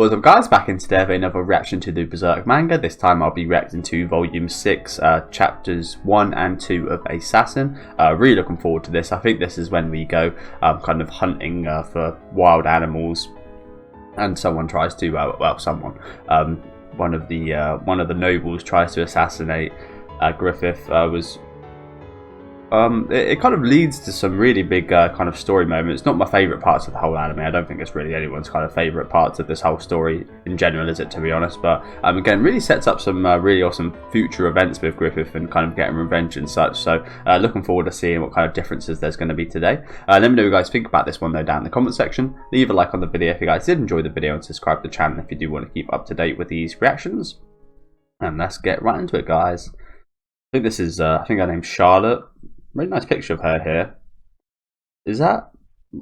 What's up guys, back in today with another reaction to the Berserk manga. This time I'll be reacting to volume 6, chapters 1 and 2 of Assassin. Really looking forward to this. I think this is when we go kind of hunting for wild animals, and someone tries to, one of the nobles tries to assassinate Griffith. It kind of leads to some really big kind of story moments. Not my favourite parts of the whole anime. I don't think it's really anyone's kind of favourite parts of this whole story in general, is it, to be honest? But again, really sets up some really awesome future events with Griffith and kind of getting revenge and such. So looking forward to seeing what kind of differences there's going to be today. Let me know what you guys think about this one though down in the comment section. Leave a like on the video if you guys did enjoy the video, and subscribe to the channel if you do want to keep up to date with these reactions. And let's get right into it, guys. I think this is, I think her name's Charlotte. Really nice picture of her here. Is that...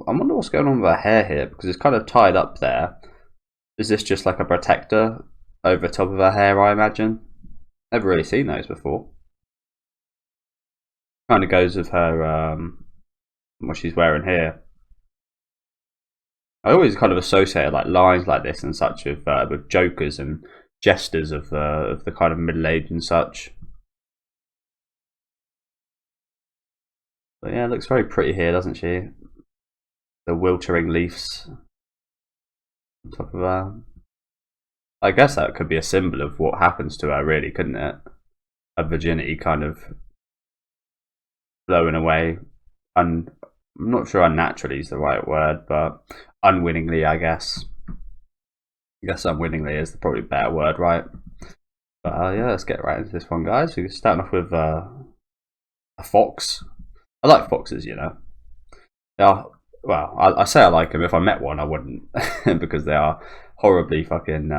I wonder what's going on with her hair here, because it's kind of tied up there. Is this just like a protector over top of her hair, I imagine? Never really seen those before. Kind of goes with her, what she's wearing here. I always kind of associate like lines like this and such with jokers and jesters of the kind of middle age and such. But yeah, it looks very pretty here, doesn't she? The wiltering leaves on top of her. I guess that could be a symbol of what happens to her, really, couldn't it? Her virginity kind of flowing away. I'm not sure unnaturally is the right word, but unwittingly, I guess. I guess unwittingly is probably a better word, right? But yeah, let's get right into this one, guys. We're starting off with a fox. I like foxes, you know. They are, well, I say I like them. If I met one, I wouldn't, because they are horribly fucking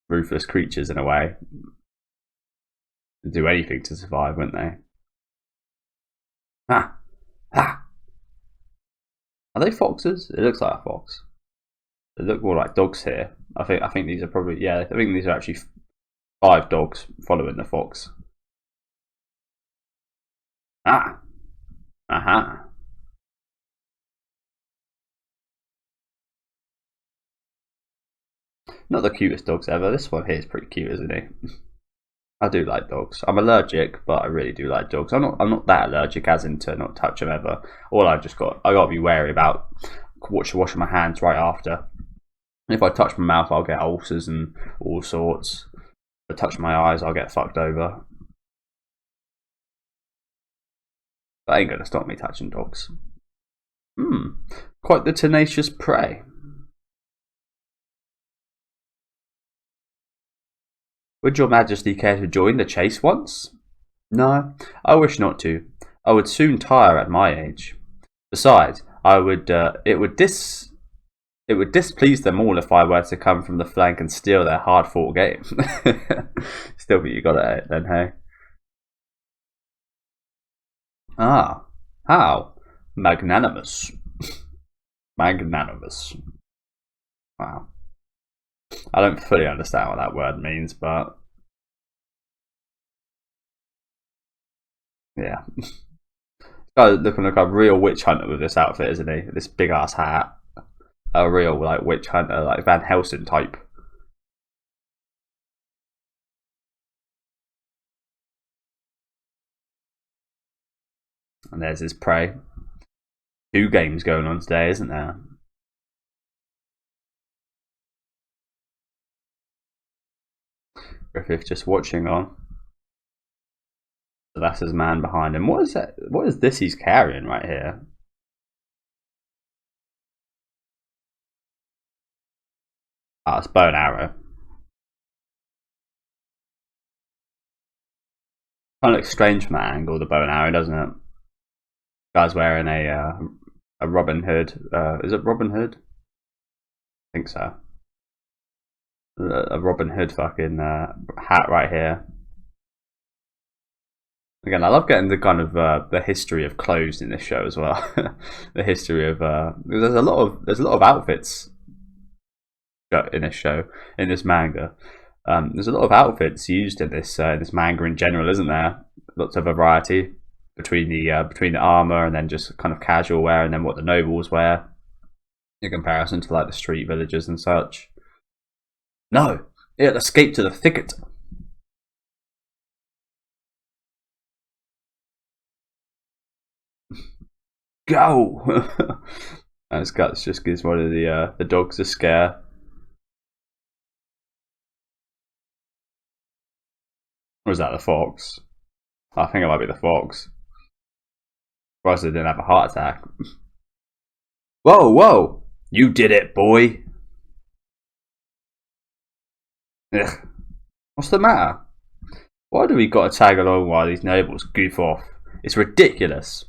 ruthless creatures in a way. They'd do anything to survive, wouldn't they? Ha! Ha! Are they foxes? It looks like a fox. They look more like dogs here. I think these are probably, yeah, I think these are actually 5 dogs following the fox. Ah! Aha. Not the cutest dogs ever. This one here is pretty cute, isn't he? I do like dogs. I'm allergic, but I really do like dogs. I'm not that allergic as in to not touch them ever. All I gotta be wary about washing my hands right after. If I touch my mouth, I'll get ulcers and all sorts. If I touch my eyes, I'll get fucked over. That ain't gonna stop me touching dogs. Quite the tenacious prey. Would your majesty care to join the chase once? No, I wish not to. I would soon tire at my age. Besides, it would displease them all if I were to come from the flank and steal their hard-fought game. Still, but you got it then, hey? Ah, how magnanimous. Magnanimous. Wow. I don't fully understand what that word means, but yeah. Guy's looking like a real witch hunter with this outfit, isn't he? This big ass hat. A real like witch hunter, like Van Helsing type. And there's his prey. 2 games going on today, isn't there? Griffith just watching on. So that's his man behind him. What is that? What is this he's carrying right here? Ah, it's bow and arrow. Kind of looks strange from that angle, the bow and arrow, doesn't it? Guy's wearing a Robin Hood. Is it Robin Hood? I think so. A Robin Hood fucking hat right here. Again, I love getting the kind of the history of clothes in this show as well. The history of there's a lot of outfits in this show, in this manga. There's a lot of outfits used in this manga in general, isn't there? Lots of variety between the armor and then just kind of casual wear, and then what the nobles wear in comparison to like the street villagers and such. No, it'll escape to the thicket. Go! And Guts just gives one of the dogs a scare. Or was that the fox? I think it might be the fox. Surprised they didn't have a heart attack. Whoa, whoa! You did it, boy! Ugh. What's the matter? Why do we gotta tag along while these nobles goof off? It's ridiculous.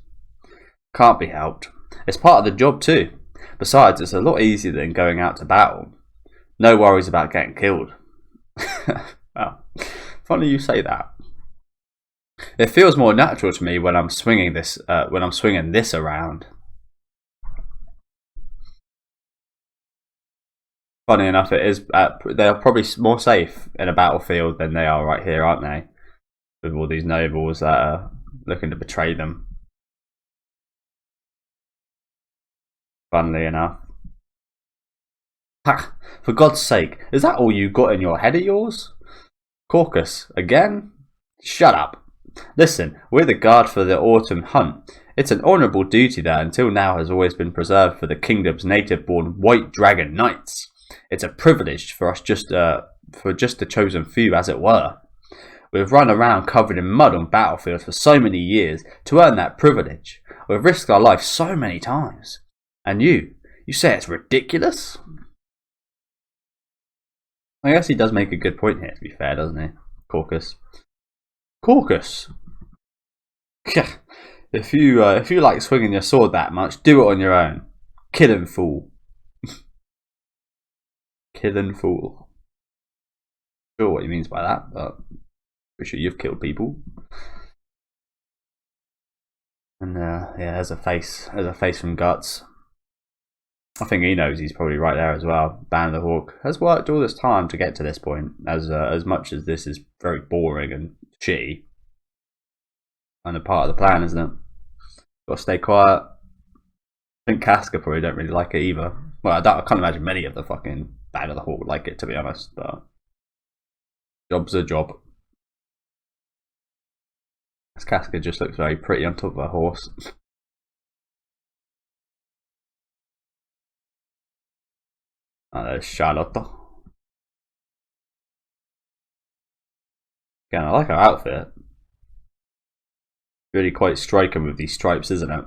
Can't be helped. It's part of the job too. Besides, it's a lot easier than going out to battle. No worries about getting killed. Well, funny you say that. It feels more natural to me when I'm swinging this around. Funny enough, it is. They're probably more safe in a battlefield than they are right here, aren't they? With all these nobles that are looking to betray them. Funnily enough. Ha! For God's sake, is that all you got in your head of yours? Caucus, again? Shut up. Listen, we're the guard for the autumn hunt. It's an honourable duty that until now has always been preserved for the kingdom's native-born white dragon knights. It's a privilege for us just the chosen few, as it were. We've run around covered in mud on battlefields for so many years to earn that privilege. We've risked our lives so many times. And you say it's ridiculous? I guess he does make a good point here, to be fair, doesn't he? Caucus. Caucus! If you like swinging your sword that much, do it on your own. Killing fool. Killing fool. Sure what he means by that, but pretty sure you've killed people. And yeah, there's a face from Guts. I think he knows he's probably right there as well. Band of the Hawk has worked all this time to get to this point, as much as this is very boring and shitty. And a part of the plan, isn't it? Got to stay quiet. I think Casca probably don't really like it either. Well, I can't imagine many of the fucking Band of the Hawk would like it, to be honest. But job's a job. This Casca just looks very pretty on top of a horse. Oh, there's Charlotte. Again, I like her outfit. Really quite striking with these stripes, isn't it?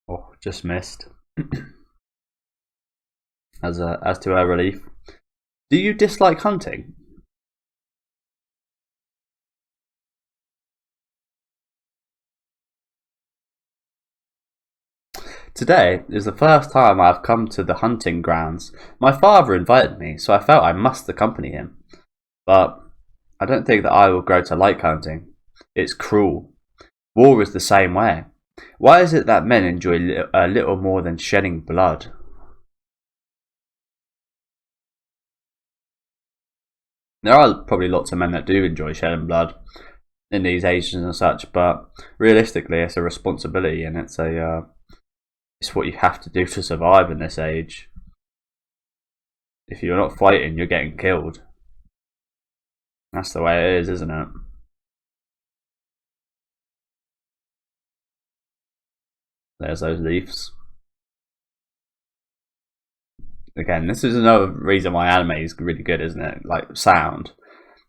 Oh, just missed. As to her relief. Do you dislike hunting? Today is the first time I've come to the hunting grounds. My father invited me, so I felt I must accompany him. But I don't think that I will grow to like hunting. It's cruel. War is the same way. Why is it that men enjoy a little more than shedding blood? There are probably lots of men that do enjoy shedding blood in these ages and such, but realistically, it's a responsibility and it's what you have to do to survive in this age. If you're not fighting, you're getting killed. That's the way it is, isn't it? There's those leaves. Again, this is another reason why anime is really good, isn't it? Like sound,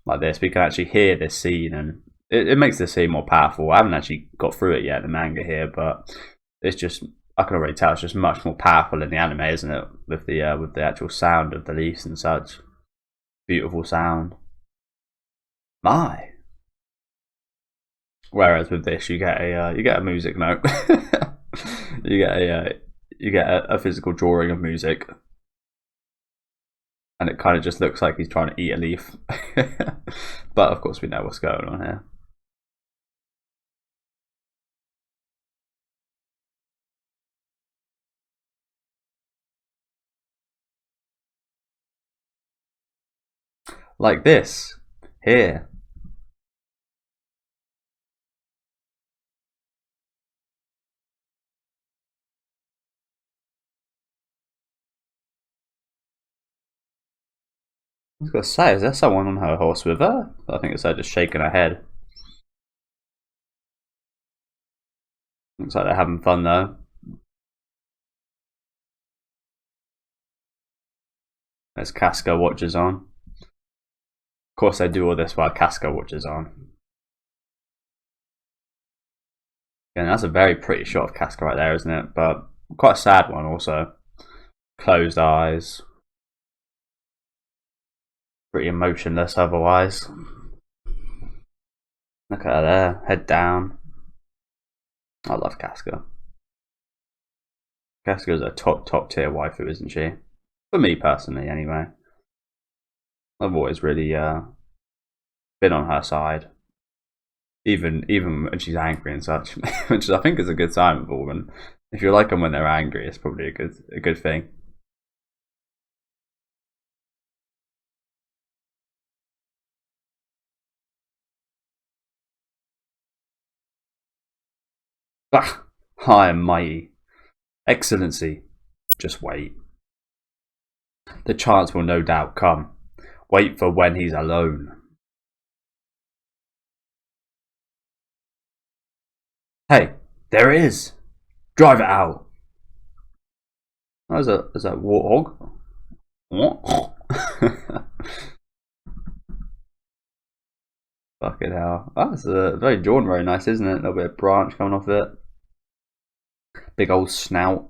like this, we can actually hear this scene, and it makes the scene more powerful. I haven't actually got through it yet, the manga here, but it's just, I can already tell it's just much more powerful in the anime, isn't it? With the actual sound of the leaves and such. Beautiful sound. My. Whereas with this, you get a music note. you get a physical drawing of music. And it kind of just looks like he's trying to eat a leaf. But of course we know what's going on here. Like this. Here. was gonna say, is there someone on her horse with her? I think it's her just shaking her head. Looks like they're having fun though. There's Casca watches on. Of course they do all this while Casca watches on. And that's a very pretty shot of Casca right there, isn't it? But quite a sad one also. Closed eyes. Pretty emotionless otherwise. Look at her there, head down. I love Casca. Casca's a top tier waifu, isn't she? For me personally, anyway. I've always really been on her side. Even when she's angry and such, which I think is a good sign with a woman. If you like them when they're angry, it's probably a good thing. Ah, high and mighty. Excellency, just wait. The chance will no doubt come. Wait for when he's alone. Hey, there it is. Drive it out. Oh, is that warthog? What? Fucking hell. Oh, it's very drawn very nice, isn't it? A little bit of branch coming off it. Big old snout.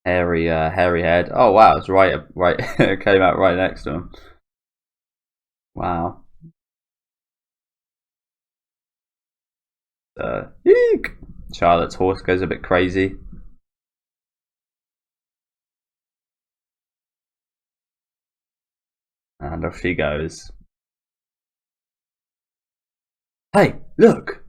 Hairy head. Oh wow, it's right. It came out right next to him. Wow. Eek! Charlotte's horse goes a bit crazy. And off she goes. Hey, look!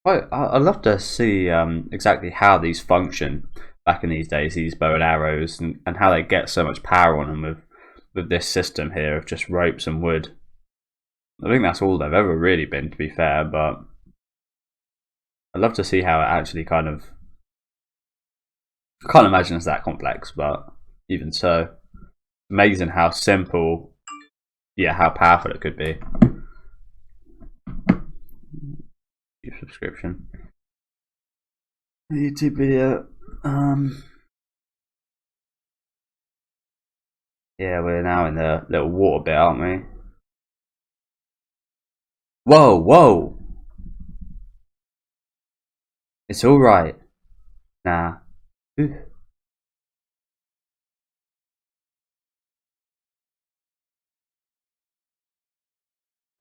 I'd love to see exactly how these function back in these days, these bow and arrows, and how they get so much power on them with this system here of just ropes and wood. I think that's all they've ever really been, to be fair, but I'd love to see how it actually kind of... I can't imagine it's that complex, but even so, amazing how simple, yeah, how powerful it could be. Subscription. YouTube video. Yeah, we're now in the little water bit, aren't we? Whoa, whoa! It's all right. Nah. Ooh.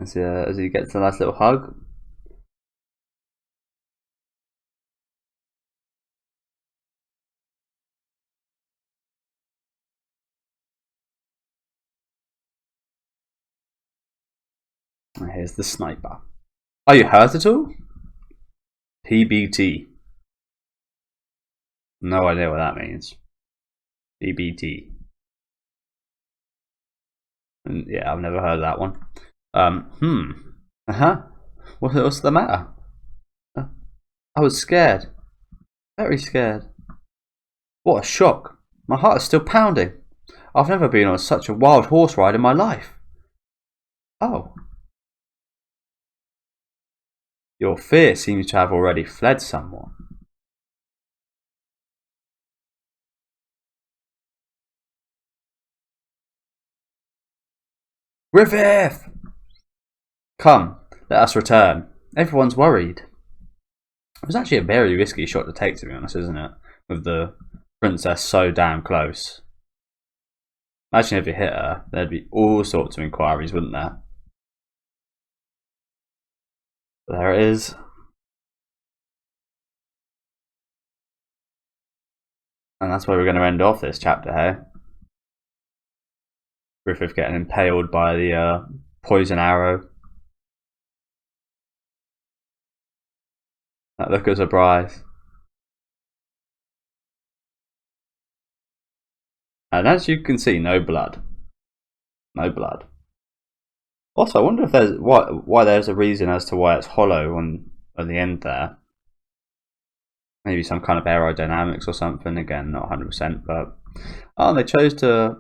As he gets a nice little hug. And here's the sniper. Are you hurt at all? PBT. No idea what that means. PBT. And yeah, I've never heard of that one. What's the matter? I was scared. Very scared. What a shock. My heart is still pounding. I've never been on such a wild horse ride in my life. Oh. Your fear seems to have already fled somewhat. Griffith! Come, let us return. Everyone's worried. It was actually a very risky shot to take, to be honest, isn't it? With the princess so damn close. Imagine if you hit her, there'd be all sorts of inquiries, wouldn't there? But there it is. And that's where we're going to end off this chapter here. Griffith getting impaled by the poison arrow. That look of surprise. And as you can see, no blood. No blood. Also, I wonder if there's why there's a reason as to why it's hollow on the end there. Maybe some kind of aerodynamics or something. Again, not 100%, but oh, they chose to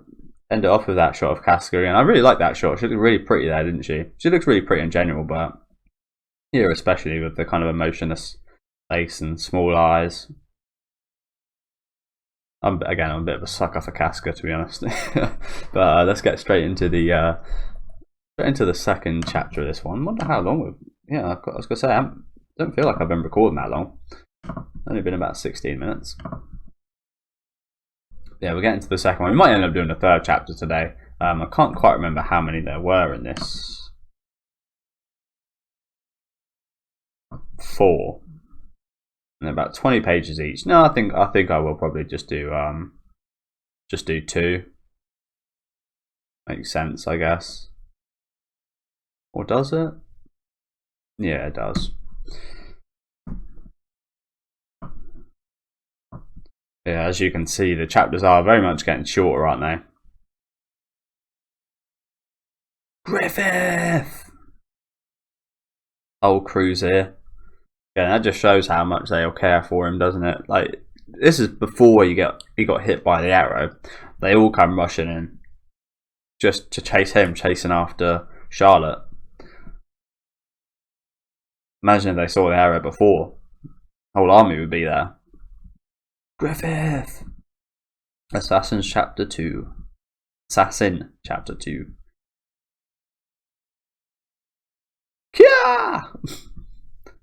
end it off with that shot of Casca, and I really like that shot. She looked really pretty there, didn't she? She looks really pretty in general, but here especially with the kind of emotionless face and small eyes. I'm a bit of a sucker for Casca, to be honest. But let's get straight into the second chapter of this one. I wonder how long we've. Yeah, I was gonna say I don't feel like I've been recording that long. Only been about 16 minutes. Yeah, we're getting to the second one. We might end up doing the third chapter today. I can't quite remember how many there were in this. 4. And about 20 pages each. No, I think I will probably just do 2. Makes sense, I guess. Or does it? Yeah, it does. Yeah, as you can see, the chapters are very much getting shorter, aren't they? Griffith! Old crew's here. Yeah, that just shows how much they'll care for him, doesn't it? Like, this is before he got hit by the arrow. They all come rushing in just to chase him, chasing after Charlotte. Imagine if they saw the arrow before. The whole army would be there. Griffith! Assassin Chapter 2. Kia!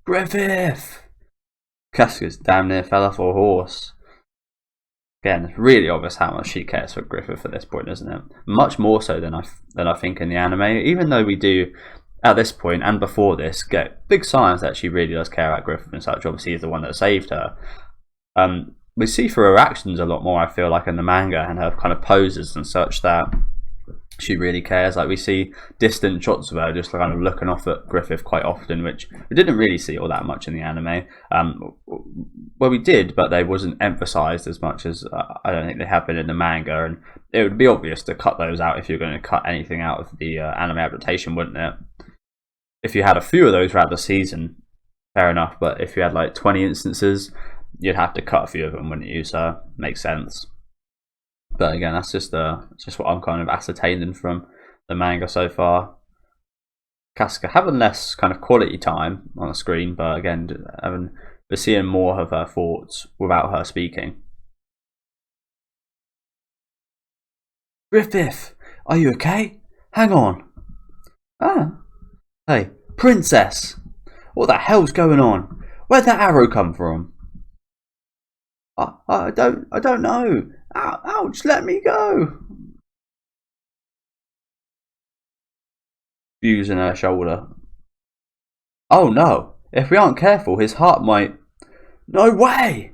Griffith! Casca's damn near fell off a horse. Again, it's really obvious how much she cares for Griffith at this point, isn't it? Much more so than I think in the anime. Even though we do, at this point and before this, get big signs that she really does care about Griffith and such. Obviously, he's the one that saved her. We see through her actions a lot more, I feel like, in the manga and her kind of poses and such that she really cares. Like, we see distant shots of her just kind of looking off at Griffith quite often, which we didn't really see all that much in the anime. Well, we did, but they wasn't emphasized as much as I don't think they have been in the manga, and it would be obvious to cut those out if you're going to cut anything out of the anime adaptation, wouldn't it? If you had a few of those throughout the season, fair enough, but if you had like 20 instances, you'd have to cut a few of them, wouldn't you? So makes sense. But again, that's just what I'm kind of ascertaining from the manga so far. Casca having less kind of quality time on the screen, but again, we're seeing more of her thoughts without her speaking. Griffith, are you okay? Hang on. Ah, hey, princess, what the hell's going on? Where'd that arrow come from? I don't know. Ouch, let me go. Using her shoulder. Oh no, if we aren't careful, his heart might. No way!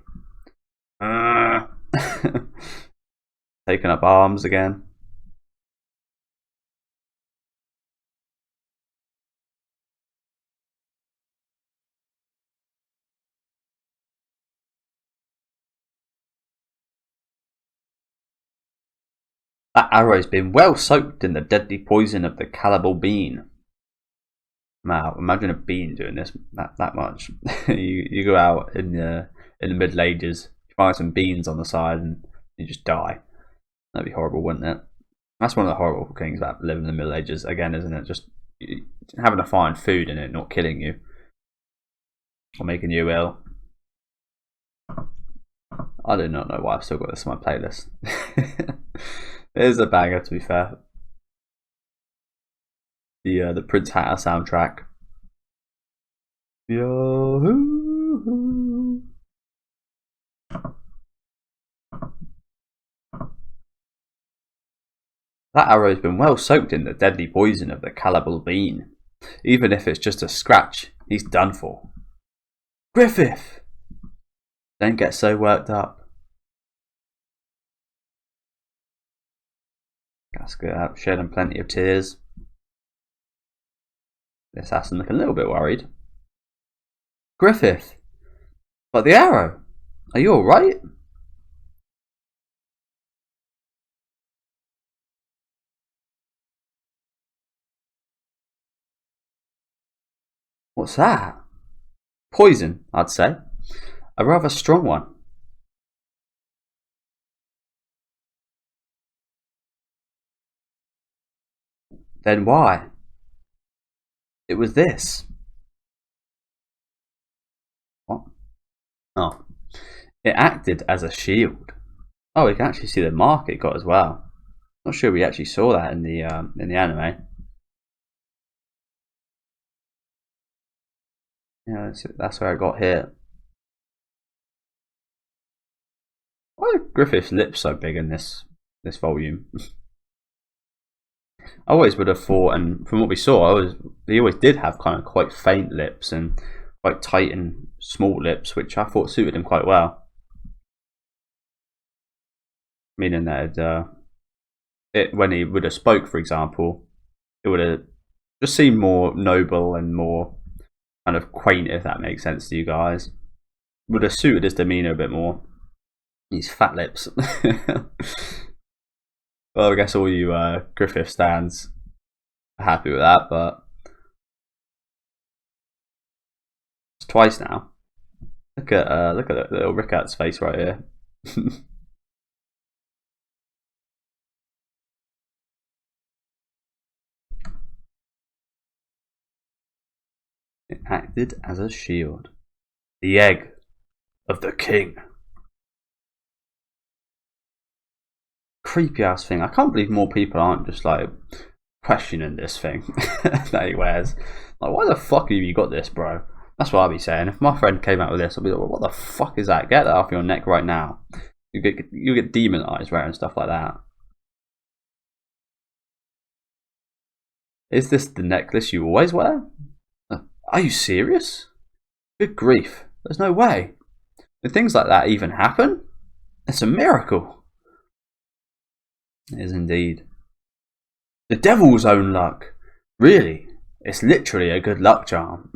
Taking up arms again. That arrow's been well soaked in the deadly poison of the cannibal bean. Wow, imagine a bean doing this that much. you go out in the Middle Ages, you find some beans on the side, and you just die. That'd be horrible, wouldn't it? That's one of the horrible things about living in the Middle Ages, again, isn't it? Just having to find food in it, not killing you or making you ill. I do not know why I've still got this on my playlist. It is a banger, to be fair. The Prince Hatter soundtrack. Yo-hoo-hoo. That arrow's been well soaked in the deadly poison of the cannibal bean. Even if it's just a scratch, he's done for. Griffith! Don't get so worked up. Casca out shedding plenty of tears. The assassin looking a little bit worried. Griffith! But the arrow! Are you alright? What's that? Poison, I'd say. A rather strong one. Then why? It was this. What? Oh. It acted as a shield. Oh, we can actually see the mark it got as well. Not sure we actually saw that in the anime. Yeah, that's where I got hit. Why are Griffith's lips so big in this volume? I always would have thought, and from what we saw, he always did have kind of quite faint lips and quite tight and small lips, which I thought suited him quite well. Meaning that when he would have spoke, for example, it would have just seemed more noble and more kind of quaint, if that makes sense to you guys. Would have suited his demeanour a bit more. These fat lips. Well, I guess all you Griffith stands are happy with that, but it's twice now. Look at the little Rickard's face right here. It acted as a shield. The egg of the king. Creepy ass thing. I can't believe more people aren't just like questioning this thing that he wears. Like, why the fuck have you got this, bro? That's what I'd be saying. If my friend came out with this, I'd be like, what the fuck is that? Get that off your neck right now. You get demonized wearing stuff like that. Is this the necklace you always wear? Are you serious? Good grief. There's no way. Did things like that even happen? It's a miracle. It is indeed. The devil's own luck. Really? It's literally a good luck charm.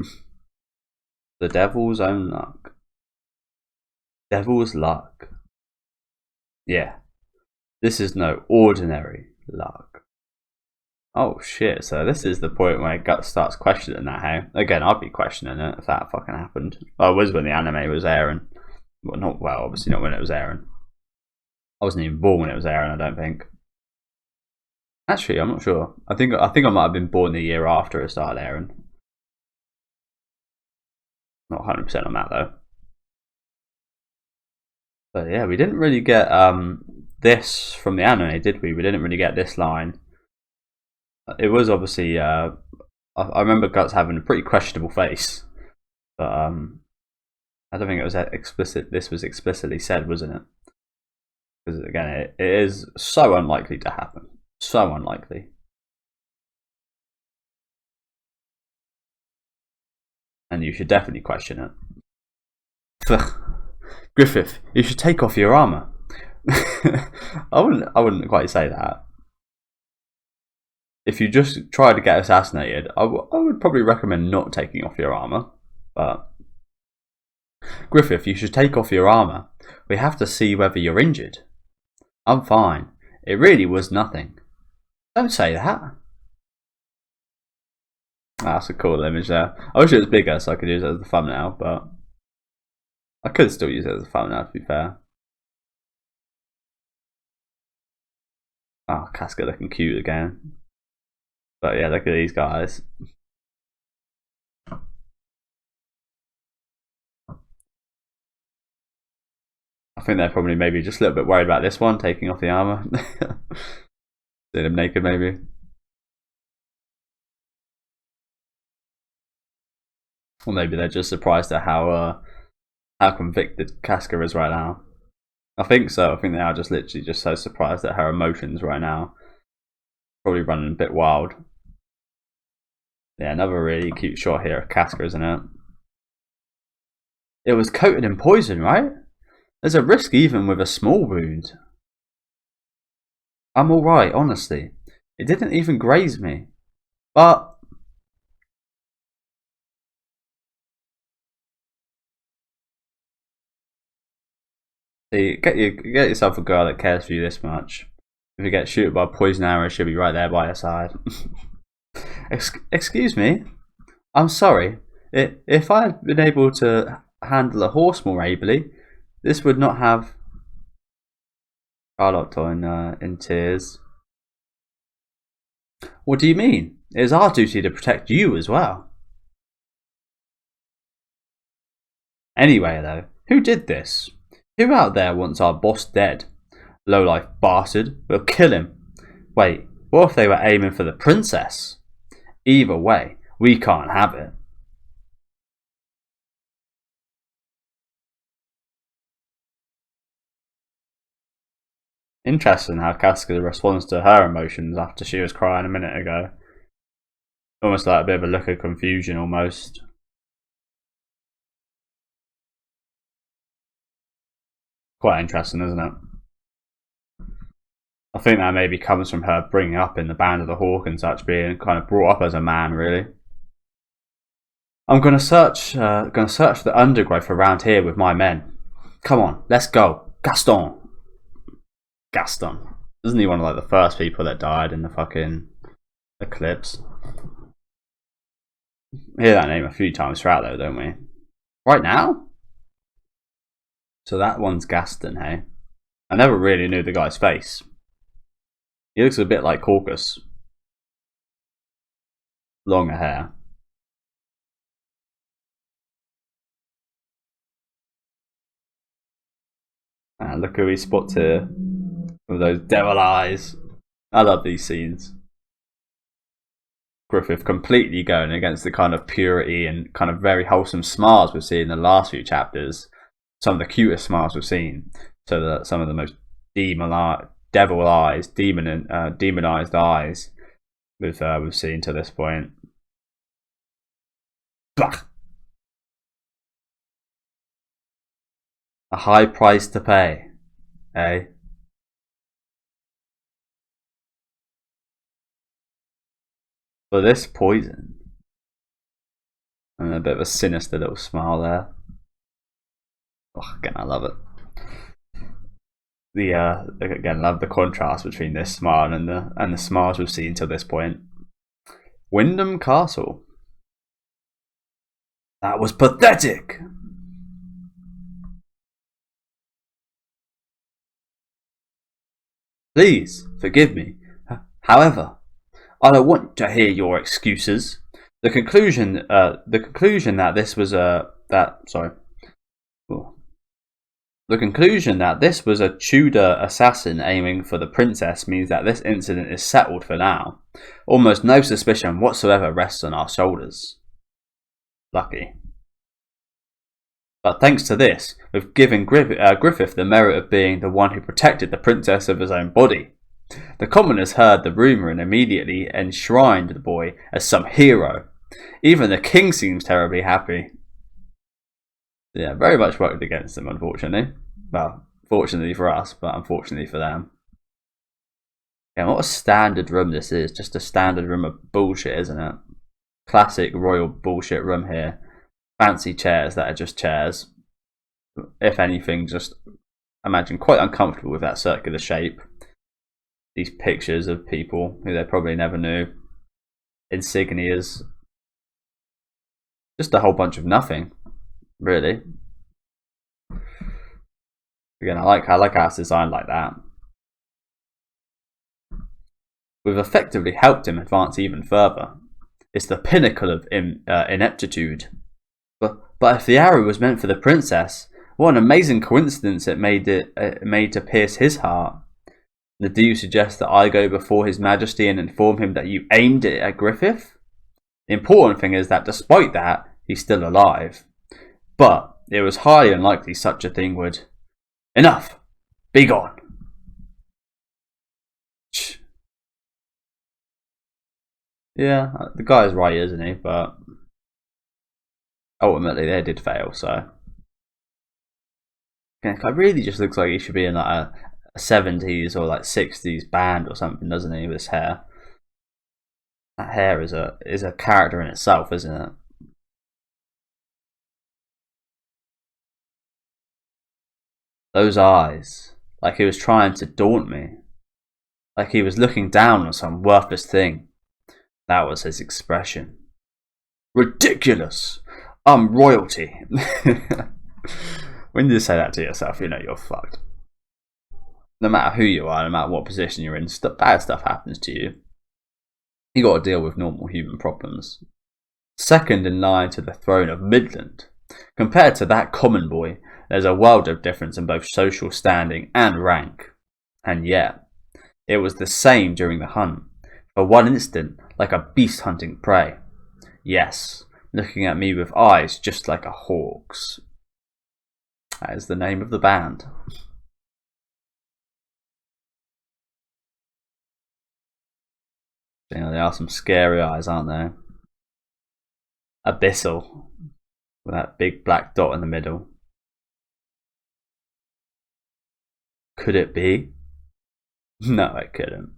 The devil's own luck. Devil's luck. Yeah. This is no ordinary luck. Oh shit, so this is the point where Guts starts questioning that, hey? Again, I'd be questioning it if that fucking happened. Well, it was when the anime was airing. Well, obviously not when it was airing. I wasn't even born when it was airing, I don't think. Actually, I'm not sure. I think I might have been born the year after it started airing. Not 100% on that though. But yeah, we didn't really get this from the anime, did we? We didn't really get this line. It was obviously, I remember Guts having a pretty questionable face, but I don't think it was that explicit. This was explicitly said, wasn't it? Because again, it is so unlikely to happen. So unlikely. And you should definitely question it. Griffith, you should take off your armor. I wouldn't quite say that. If you just try to get assassinated, I would probably recommend not taking off your armor. But Griffith, you should take off your armor. We have to see whether you're injured. I'm fine. It really was nothing. Don't say that. That's a cool image there. I wish it was bigger so I could use it as a thumbnail, but I could still use it as a thumbnail to be fair. Oh, Casca looking cute again. But yeah, look at these guys. I think they're probably maybe just a little bit worried about this one, taking off the armor. Seeing him naked maybe. Or maybe they're just surprised at how convicted Casca is right now. I think so. I think they are just literally just so surprised at her emotions right now. Probably running a bit wild. Yeah, another really cute shot here of Casca, isn't it? It was coated in poison, right? There's a risk even with a small wound. I'm alright, honestly. It didn't even graze me. But see, get yourself a girl that cares for you this much. If you get shot by a poison arrow, she'll be right there by your side. Excuse me? I'm sorry. If I had been able to handle a horse more ably, this would not have. Carlotta in tears. What do you mean? It is our duty to protect you as well. Anyway, though, who did this? Who out there wants our boss dead? Lowlife bastard. We'll kill him. Wait, what if they were aiming for the princess? Either way, we can't have it. Interesting how Casca responds to her emotions after she was crying a minute ago. Almost like a bit of a look of confusion, almost. Quite interesting, isn't it? I think that maybe comes from her bringing up in the Band of the Hawk and such, being kind of brought up as a man, really. I'm gonna search for the undergrowth around here with my men. Come on, let's go, Gaston. Isn't he one of like the first people that died in the fucking eclipse? We hear that name a few times throughout though, don't we? Right now? So that one's Gaston, hey? I never really knew the guy's face. He looks a bit like Caucus. Longer hair. And look who he spots here. With those devil eyes. I love these scenes. Griffith completely going against the kind of purity and kind of very wholesome smiles we've seen in the last few chapters. Some of the cutest smiles we've seen. So that some of the most demonized eyes we've seen to this point. Blah. A high price to pay, eh? For this poison. And a bit of a sinister little smile there. Oh, again, I love it. Again, love the contrast between this smile and the smiles we've seen till this point. Wyndham Castle. That was pathetic. Please forgive me. However, I don't want to hear your excuses. The conclusion that this was a Tudor assassin aiming for the princess means that this incident is settled for now. Almost no suspicion whatsoever rests on our shoulders. Lucky. But thanks to this, we've given Griffith the merit of being the one who protected the princess of his own body. The commoners heard the rumour and immediately enshrined the boy as some hero. Even the king seems terribly happy. Yeah, very much worked against them, unfortunately. Well, fortunately for us, but unfortunately for them. Yeah, what a standard room this is. Just a standard room of bullshit, isn't it? Classic royal bullshit room here. Fancy chairs that are just chairs. If anything, just imagine quite uncomfortable with that circular shape. These pictures of people who they probably never knew. Insignias. Just a whole bunch of nothing, really. Again, I like how it's designed like that. We've effectively helped him advance even further. It's the pinnacle of ineptitude. But if the arrow was meant for the princess, what an amazing coincidence it made to pierce his heart. Do you suggest that I go before His Majesty and inform him that you aimed it at Griffith? The important thing is that despite that, he's still alive. But it was highly unlikely such a thing would... Enough! Be gone! Yeah, the guy's right, isn't he? But ultimately they did fail, so... It really just looks like he should be in like a 70s or like 60s band or something, doesn't he, with his hair? That hair is a character in itself, isn't it? Those eyes, like he was trying to daunt me. Like he was looking down on some worthless thing. That was his expression. Ridiculous! I'm royalty. When you say that to yourself, you know you're fucked. No matter who you are, no matter what position you're in, bad stuff happens to you. You got to deal with normal human problems. Second in line to the throne of Midland. Compared to that common boy, there's a world of difference in both social standing and rank. And yet, it was the same during the hunt. For one instant, like a beast hunting prey. Yes, looking at me with eyes just like a hawk's. That is the name of the band. You know, they are some scary eyes, aren't they? Abyssal, with that big black dot in the middle. Could it be? No, it couldn't.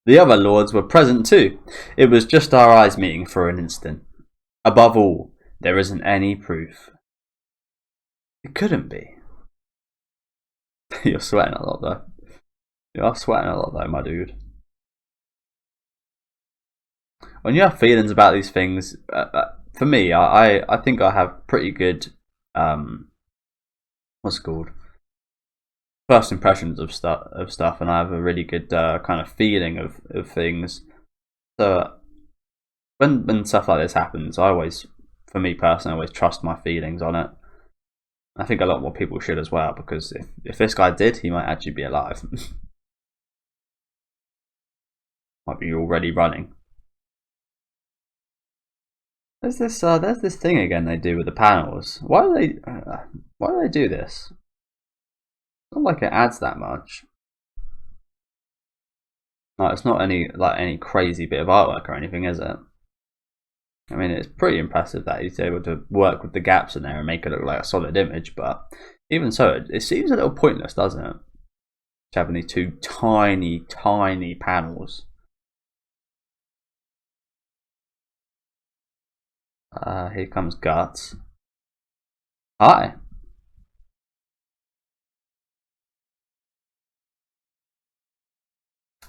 The other lords were present too. It was just our eyes meeting for an instant. Above all, there isn't any proof. It couldn't be. You're sweating a lot though. You are sweating a lot though, my dude. When you have feelings about these things, for me, I think I have pretty good, what's it called? First impressions of stuff, and I have a really good kind of feeling of things. So when stuff like this happens, I always, for me personally, I always trust my feelings on it. I think a lot more people should as well, because if this guy did, he might actually be alive. Might be already running. There's this thing again they do with the panels. Why do they do this? Not like it adds that much. No, it's not any crazy bit of artwork or anything, is it? I mean, it's pretty impressive that he's able to work with the gaps in there and make it look like a solid image, but even so, it seems a little pointless, doesn't it? Having these two tiny panels. Here comes Guts. Hi.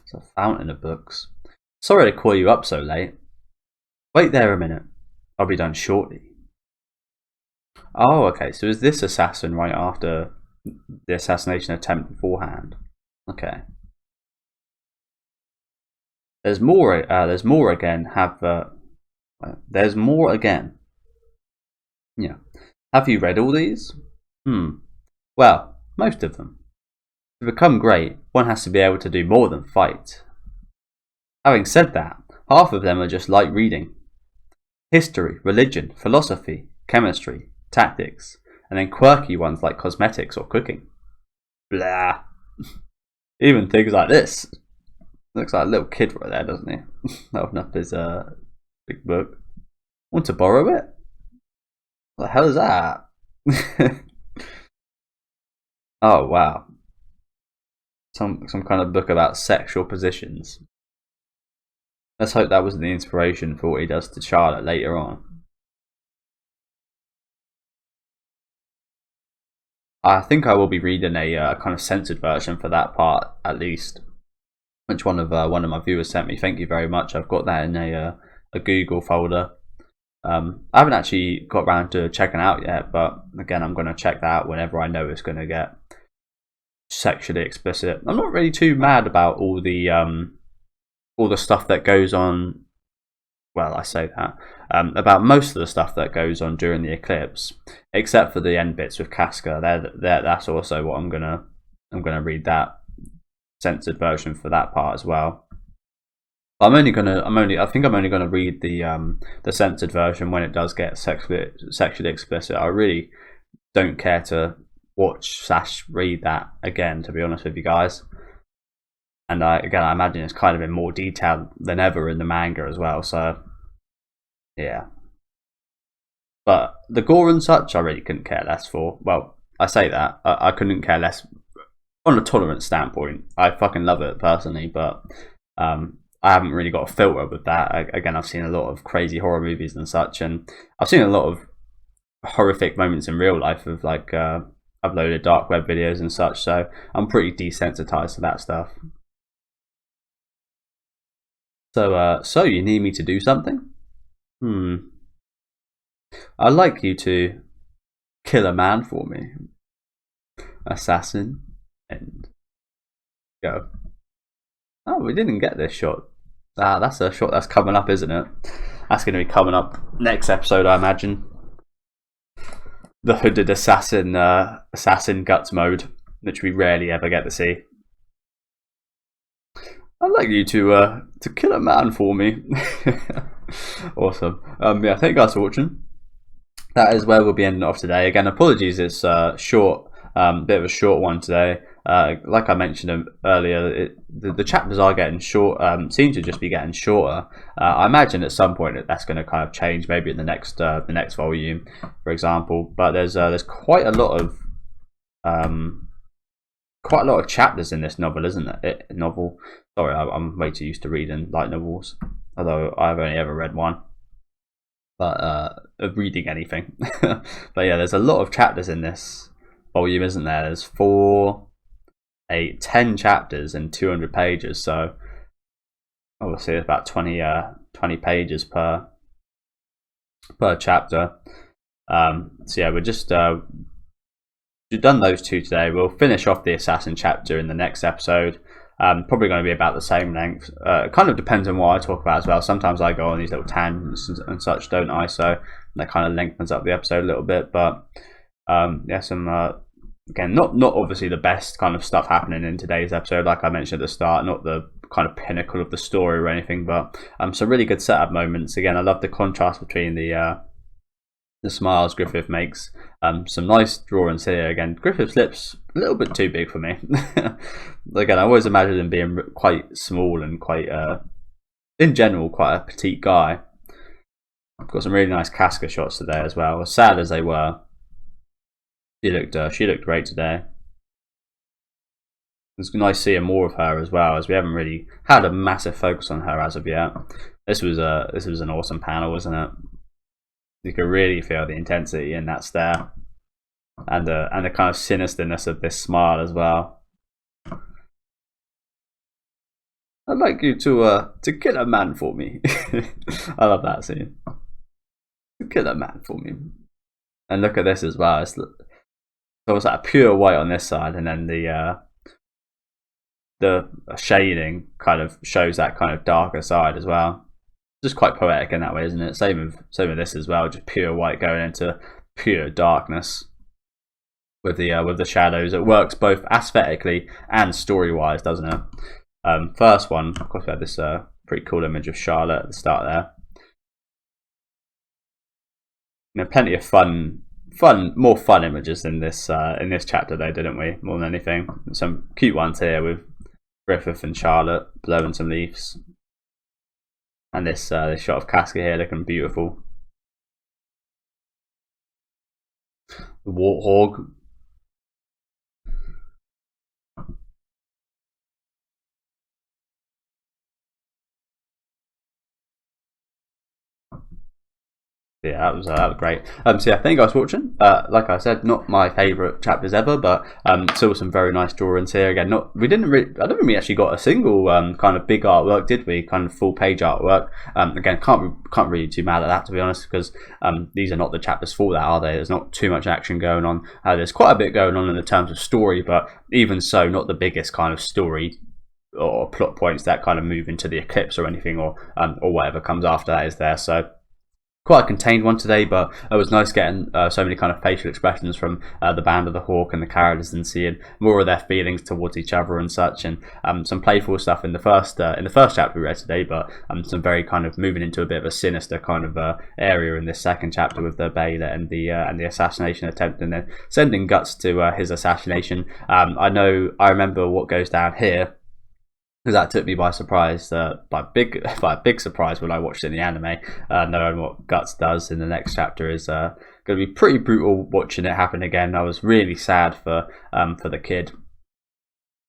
It's a fountain of books. Sorry to call you up so late. Wait there a minute. I'll be done shortly. Oh, okay. So is this assassin right after the assassination attempt beforehand? Okay. There's more. There's more again. There's more again. Yeah. Have you read all these? Well, most of them. To become great, one has to be able to do more than fight. Having said that, half of them are just light reading. History, religion, philosophy, chemistry, tactics, and then quirky ones like cosmetics or cooking. Blah. Even things like this. Looks like a little kid right there, doesn't he? Open up his big book. Want to borrow it? What the hell is that? Oh wow. Some kind of book about sexual positions. Let's hope that wasn't the inspiration for what he does to Charlotte later on. I think I will be reading a kind of censored version for that part at least, which one of my viewers sent me. Thank you very much. I've got that in a Google folder. I haven't actually got around to checking out yet, but again, I'm going to check that out whenever I know it's going to get sexually explicit. I'm not really too mad about all the stuff that goes on. Well, I say that about most of the stuff that goes on during the eclipse, except for the end bits with Casca. That's also what I'm gonna read that censored version for that part as well. I think I'm only gonna read the censored version when it does get sexually explicit. I really don't care to watch/read that again, to be honest with you guys. And I imagine it's kind of in more detail than ever in the manga as well. So yeah, but the gore and such, I really couldn't care less for. Well, I say that I couldn't care less on a tolerance standpoint. I fucking love it personally, but I haven't really got a filter with that. Again, I've seen a lot of crazy horror movies and such, and I've seen a lot of horrific moments in real life of like uploaded dark web videos and such. So I'm pretty desensitized to that stuff. So you need me to do something? I'd like you to kill a man for me. Assassin. End. Go. Oh, we didn't get this shot. Ah, that's a shot that's coming up, isn't it? That's going to be coming up next episode, I imagine. The hooded assassin guts mode, which we rarely ever get to see. I'd like you to kill a man for me. Awesome. Yeah, thank you guys for watching. That is where we'll be ending off today. Again, apologies, it's short, bit of a short one today. Like I mentioned earlier, the chapters are getting short, seem to just be getting shorter. I imagine at some point that's going to kind of change, maybe in the next volume, for example. But there's quite a lot of chapters in this novel, isn't it? Novel. Sorry, I'm way too used to reading light novels, although I've only ever read one. But of reading anything. But yeah, there's a lot of chapters in this volume, isn't there? There's 4, 8, 10 chapters and 200 pages, so obviously it's about 20 pages per chapter. So yeah, we're just we've done those two today. We'll finish off the assassin chapter in the next episode. Probably going to be about the same length. It kind of depends on what I talk about as well. Sometimes I go on these little tangents and such, don't I? So that kind of lengthens up the episode a little bit. But yeah, some again, not obviously the best kind of stuff happening in today's episode, like I mentioned at the start. Not the kind of pinnacle of the story or anything, but some really good setup moments. Again, I love the contrast between the smiles Griffith makes. Some nice drawings here. Again, Griffith's lips a little bit too big for me. Again, I always imagined him being quite small and quite, in general, quite a petite guy. I've got some really nice Casca shots today as well. As sad as they were, she looked great today. It's nice seeing more of her as well, as we haven't really had a massive focus on her as of yet. This was an awesome panel, wasn't it? You can really feel the intensity and that stare, and the kind of sinisterness of this smile as well. I'd like you to kill a man for me. I love that scene. To kill a man for me. And look at this as well. It's almost like a pure white on this side, and then the shading kind of shows that kind of darker side as well. Just quite poetic in that way, isn't it? Same with this as well, just pure white going into pure darkness with the shadows. It works both aesthetically and story wise, doesn't it? First one, of course, we had this pretty cool image of Charlotte at the start there. You know, plenty of more fun images in this chapter though, didn't we? More than anything, some cute ones here with Griffith and Charlotte blowing some leaves. And this shot of Casca here looking beautiful. The warthog. Yeah, that was great. So yeah, thank you guys for watching. Like I said, not my favourite chapters ever, but still some very nice drawings here. Again, I don't think we actually got a single kind of big artwork, did we? Kind of full page artwork. Again, can't really be too mad at that, to be honest, because these are not the chapters for that, are they? There's not too much action going on. There's quite a bit going on in the terms of story, but even so, not the biggest kind of story or plot points that kind of move into the eclipse or anything, or whatever comes after that is there. So quite a contained one today, but it was nice getting so many kind of facial expressions from the Band of the Hawk and the characters, and seeing more of their feelings towards each other and such, and some playful stuff in the first chapter we read today, but some very kind of moving into a bit of a sinister kind of area in this second chapter with the Baylor and the assassination attempt, and then sending Guts to his assassination. I remember what goes down here, because that took me by surprise, by a big surprise when I watched it in the anime. Knowing what Guts does in the next chapter is going to be pretty brutal watching it happen again. I was really sad for the kid.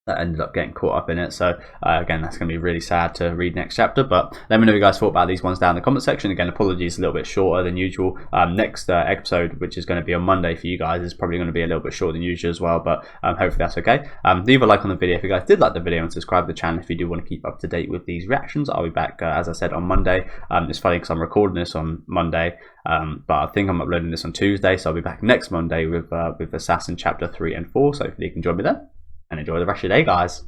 that ended up getting caught up in it. So again, that's going to be really sad to read next chapter, but let me know what you guys thought about these ones down in the comment section. Again, apologies, a little bit shorter than usual. Next episode, which is going to be on Monday for you guys, is probably going to be a little bit shorter than usual as well, but hopefully that's okay. Leave a like on the video if you guys did like the video, and subscribe to the channel if you do want to keep up to date with these reactions. I'll be back, as I said, on Monday. It's funny because I'm recording this on Monday, but I think I'm uploading this on Tuesday, so I'll be back next Monday with Assassin chapter 3 and 4, so hopefully you can join me then, and enjoy the rest of your day, guys.